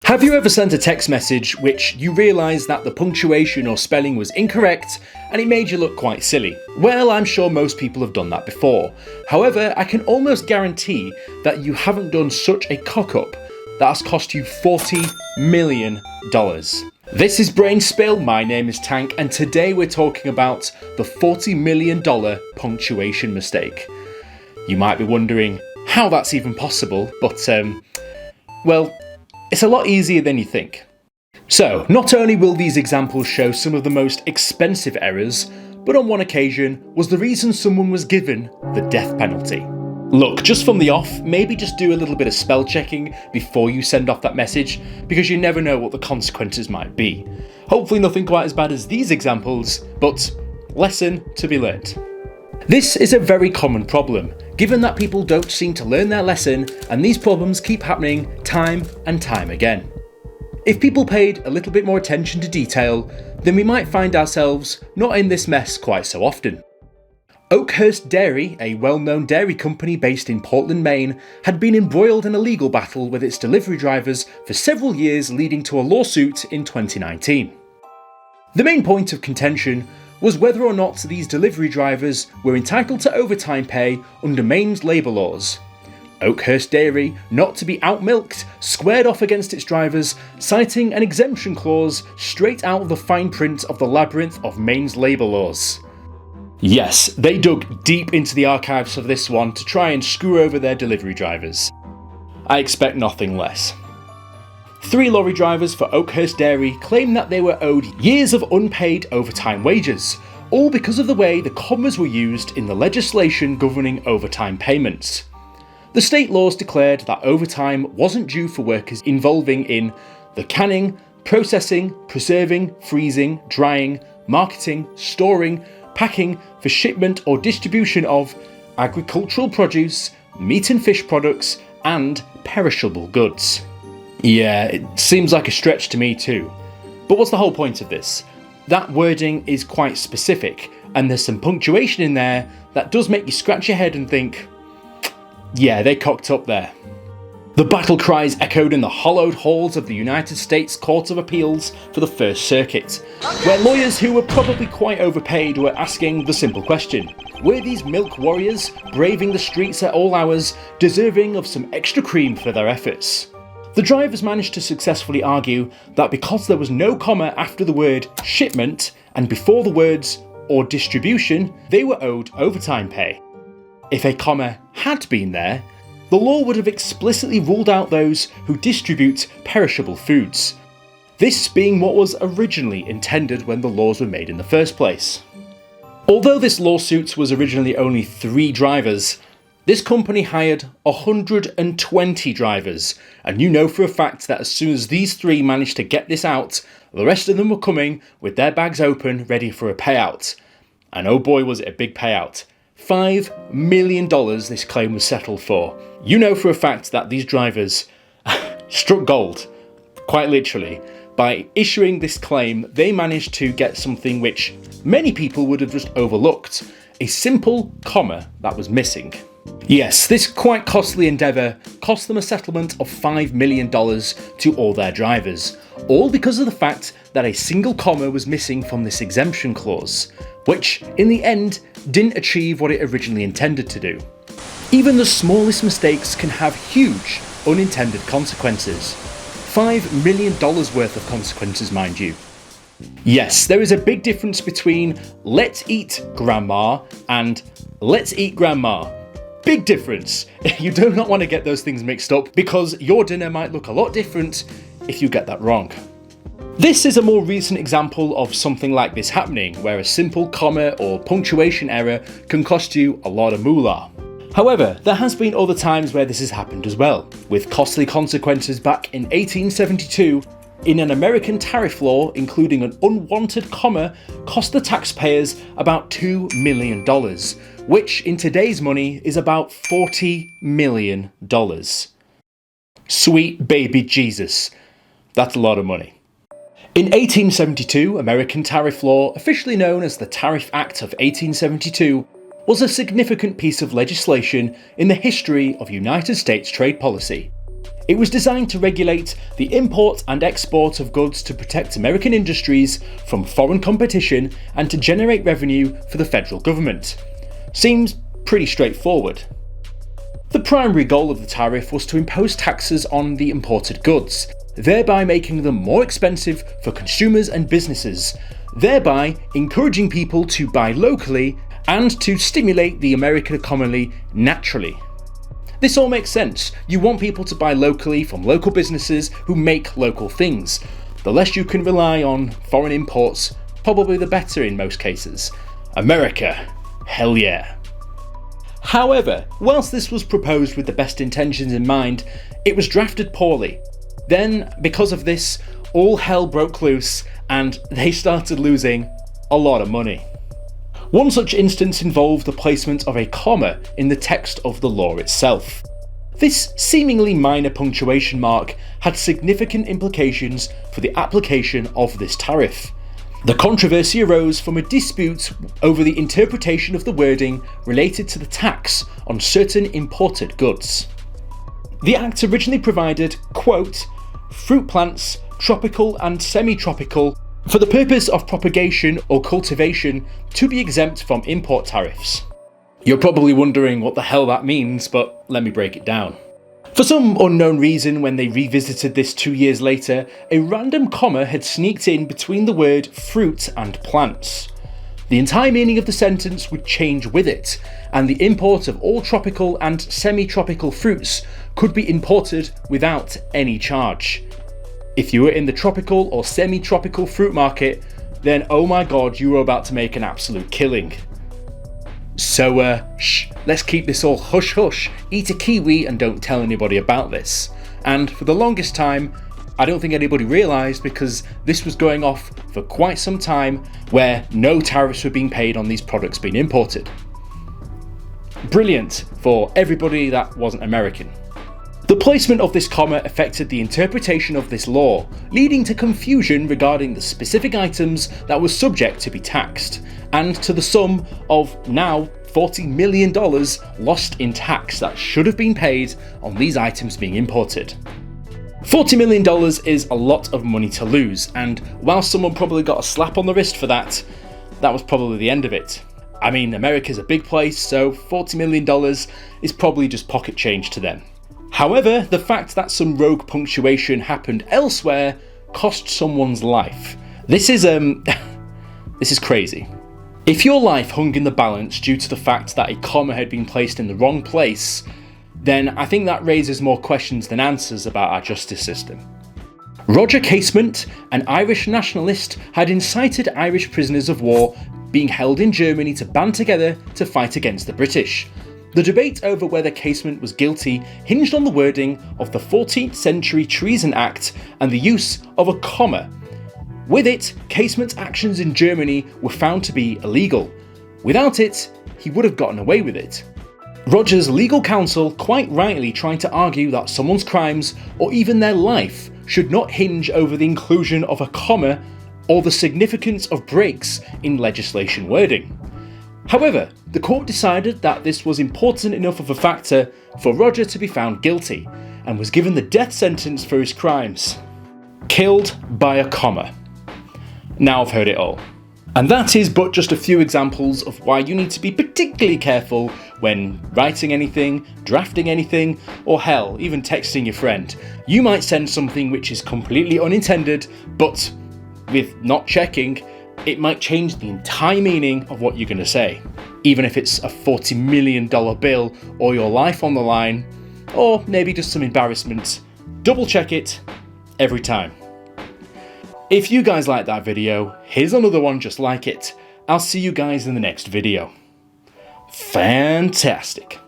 Have you ever sent a text message which you realised that the punctuation or spelling was incorrect and it made you look quite silly? Well, I'm sure most people have done that before. However, I can almost guarantee that you haven't done such a cock-up that has cost you $40 million. This is Brainspill, my name is Tank, and today we're talking about the $40 million punctuation mistake. You might be wondering how that's even possible, but well, it's a lot easier than you think. So, not only will these examples show some of the most expensive errors, but on one occasion was the reason someone was given the death penalty. Look, just from the off, maybe just do a little bit of spell checking before you send off that message, because you never know what the consequences might be. Hopefully nothing quite as bad as these examples, but lesson to be learnt. This is a very common problem, given that people don't seem to learn their lesson, and these problems keep happening time and time again. If people paid a little bit more attention to detail, then we might find ourselves not in this mess quite so often. Oakhurst Dairy, a well-known dairy company based in Portland, Maine, had been embroiled in a legal battle with its delivery drivers for several years, leading to a lawsuit in 2019. The main point of contention was whether or not these delivery drivers were entitled to overtime pay under Maine's labour laws. Oakhurst Dairy, not to be outmilked, squared off against its drivers, citing an exemption clause straight out of the fine print of the labyrinth of Maine's labour laws. Yes, they dug deep into the archives of this one to try and screw over their delivery drivers. I expect nothing less. 3 lorry drivers for Oakhurst Dairy claim that they were owed years of unpaid overtime wages, all because of the way the commas were used in the legislation governing overtime payments. The state laws declared that overtime wasn't due for workers involving in the canning, processing, preserving, freezing, drying, marketing, storing, packing for shipment or distribution of agricultural produce, meat and fish products, and perishable goods. Yeah, it seems like a stretch to me too. But what's the whole point of this? That wording is quite specific, and there's some punctuation in there that does make you scratch your head and think, yeah, they cocked up there. The battle cries echoed in the hollowed halls of the United States Court of Appeals for the First Circuit, where lawyers who were probably quite overpaid were asking the simple question: were these milk warriors, braving the streets at all hours, deserving of some extra cream for their efforts? The drivers managed to successfully argue that because there was no comma after the word shipment and before the words or distribution, they were owed overtime pay. If a comma had been there, the law would have explicitly ruled out those who distribute perishable foods, this being what was originally intended when the laws were made in the first place. Although this lawsuit was originally only 3 drivers, this company hired 120 drivers, and you know for a fact that as soon as these 3 managed to get this out, the rest of them were coming with their bags open, ready for a payout. And oh boy was it a big payout. $5 million this claim was settled for. You know for a fact that these drivers struck gold, quite literally. By issuing this claim, they managed to get something which many people would have just overlooked: a simple comma that was missing. Yes, this quite costly endeavour cost them a settlement of $5 million to all their drivers, all because of the fact that a single comma was missing from this exemption clause, which in the end didn't achieve what it originally intended to do. Even the smallest mistakes can have huge unintended consequences. $5 million worth of consequences, mind you. Yes, there is a big difference between "let's eat grandma" and "let's eat grandma." Big difference. You do not want to get those things mixed up, because your dinner might look a lot different if you get that wrong. This is a more recent example of something like this happening, where a simple comma or punctuation error can cost you a lot of moolah. However, there has been other times where this has happened as well, with costly consequences back in 1872, in an American tariff law, including an unwanted comma cost the taxpayers about $2 million, which in today's money is about $40 million. Sweet baby Jesus, that's a lot of money. In 1872, American tariff law, officially known as the Tariff Act of 1872, was a significant piece of legislation in the history of United States trade policy. It was designed to regulate the import and export of goods to protect American industries from foreign competition and to generate revenue for the federal government. Seems pretty straightforward. The primary goal of the tariff was to impose taxes on the imported goods, thereby making them more expensive for consumers and businesses, thereby encouraging people to buy locally and to stimulate the American economy naturally. This all makes sense. You want people to buy locally from local businesses who make local things. The less you can rely on foreign imports, probably the better in most cases. America, hell yeah. However, whilst this was proposed with the best intentions in mind, it was drafted poorly. Then, because of this, all hell broke loose and they started losing a lot of money. One such instance involved the placement of a comma in the text of the law itself. This seemingly minor punctuation mark had significant implications for the application of this tariff. The controversy arose from a dispute over the interpretation of the wording related to the tax on certain imported goods. The Act originally provided, quote, fruit plants, tropical and semi-tropical, for the purpose of propagation or cultivation to be exempt from import tariffs. You're probably wondering what the hell that means, but let me break it down. For some unknown reason, when they revisited this 2 years later, a random comma had sneaked in between the word fruit and plants. The entire meaning of the sentence would change with it, and the import of all tropical and semi-tropical fruits could be imported without any charge. If you were in the tropical or semi-tropical fruit market, then oh my god, you were about to make an absolute killing. So shh, let's keep this all hush hush, eat a kiwi and don't tell anybody about this. And for the longest time, I don't think anybody realised, because this was going off for quite some time where no tariffs were being paid on these products being imported. Brilliant for everybody that wasn't American. The placement of this comma affected the interpretation of this law, leading to confusion regarding the specific items that were subject to be taxed, and to the sum of now $40 million lost in tax that should have been paid on these items being imported. $40 million is a lot of money to lose, and while someone probably got a slap on the wrist for that, that was probably the end of it. I mean, America's a big place, so $40 million is probably just pocket change to them. However, the fact that some rogue punctuation happened elsewhere cost someone's life. This is crazy. If your life hung in the balance due to the fact that a comma had been placed in the wrong place, then I think that raises more questions than answers about our justice system. Roger Casement, an Irish nationalist, had incited Irish prisoners of war being held in Germany to band together to fight against the British. The debate over whether Casement was guilty hinged on the wording of the 14th Century Treason Act and the use of a comma. With it, Casement's actions in Germany were found to be illegal. Without it, he would have gotten away with it. Roger's legal counsel quite rightly tried to argue that someone's crimes, or even their life, should not hinge over the inclusion of a comma or the significance of breaks in legislation wording. However, the court decided that this was important enough of a factor for Roger to be found guilty, and was given the death sentence for his crimes. Killed by a comma. Now I've heard it all. And that is but just a few examples of why you need to be particularly careful when writing anything, drafting anything, or hell, even texting your friend. You might send something which is completely unintended, but with not checking, it might change the entire meaning of what you're going to say. Even if it's a $40 million bill or your life on the line, or maybe just some embarrassment, double check it every time. If you guys like that video, here's another one just like it. I'll see you guys in the next video. Fantastic.